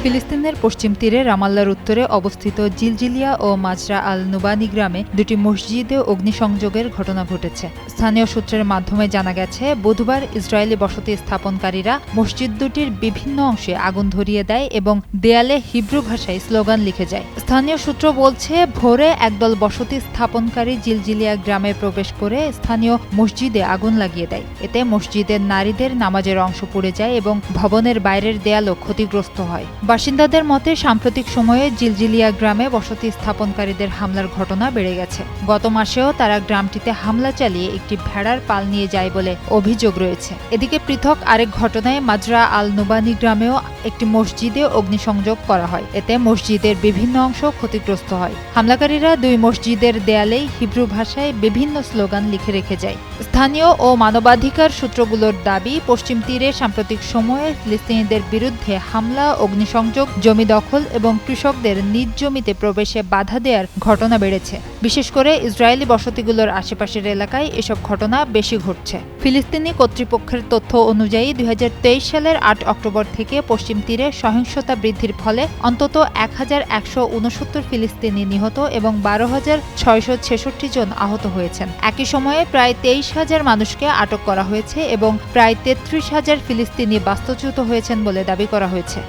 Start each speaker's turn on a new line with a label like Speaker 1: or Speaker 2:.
Speaker 1: ফিলিস্তিনের পশ্চিম তীরে রামাল্লার উত্তরে অবস্থিত জিলজিলিয়া ও মাজরা আল নুবানি গ্রামে দুটি মসজিদে অগ্নিসংযোগের ঘটনা ঘটেছে। স্থানীয় সূত্রের মাধ্যমে জানা গেছে, বুধবার ইসরায়েলি বসতি স্থাপনকারীরা মসজিদ দুটির বিভিন্ন অংশে আগুন ধরিয়ে দেয় এবং দেয়ালে হিব্রু ভাষায় স্লোগান লিখে যায়। স্থানীয় সূত্র বলছে, ভোরে একদল বসতি স্থাপনকারী জিলজিলিয়া গ্রামে প্রবেশ করে স্থানীয় মসজিদে আগুন লাগিয়ে দেয়। এতে মসজিদের নারীদের নামাজের অংশ পুড়ে যায় এবং ভবনের বাইরের দেয়ালও ক্ষতিগ্রস্ত হয়। বাসিন্দাদের মতে, সাম্প্রতিক সময়ে জিলজিলিয়া গ্রামে বসতি স্থাপনকারীদের হামলার ঘটনা বেড়ে গেছে। গত মাসেও তারা গ্রামটিতে হামলা চালিয়ে একটি ভেড়ার পাল নিয়ে যায় বলে অভিযোগ রয়েছে। এদিকে পৃথক আরেক ঘটনায় মাজরা আল নুবানি গ্রামেও একটি মসজিদে অগ্নিসংযোগ করা হয়। এতে মসজিদের বিভিন্ন অংশ ক্ষতিগ্রস্ত হয়। হামলাকারীরা দুই মসজিদের দেয়ালেই হিব্রু ভাষায় বিভিন্ন স্লোগান লিখে রেখে যায়। স্থানীয় ও মানবাধিকার সূত্রগুলোর দাবি, পশ্চিম তীরে সাম্প্রতিক সময়ে ফিলিস্তিনিদের বিরুদ্ধে হামলা, অগ্নিসংযোগ, জমি দখল এবং কৃষকদের নিজ জমিতে প্রবেশে বাধা দেওয়ার ঘটনা বেড়েছে। বিশেষ করে ইসরায়েলি বসতিগুলোর আশেপাশের এলাকায় এসব ঘটনা বেশি ঘটছে। ফিলিস্তিনি কর্তৃপক্ষের তথ্য অনুযায়ী ২০২৩ সালের ৮ অক্টোবর থেকে পশ্চিম তীরে সহিংসতা বৃদ্ধির ফলে অন্তত ১,১৬৯ ফিলিস্তিনি নিহত এবং ১২,৬৬৬ জন আহত হয়েছেন। একই সময়ে প্রায় ২৩,০০০ মানুষকে আটক করা হয়েছে এবং প্রায় ৩৩,০০০ ফিলিস্তিনি বাস্তুচ্যুত হয়েছেন বলে দাবি করা হয়েছে।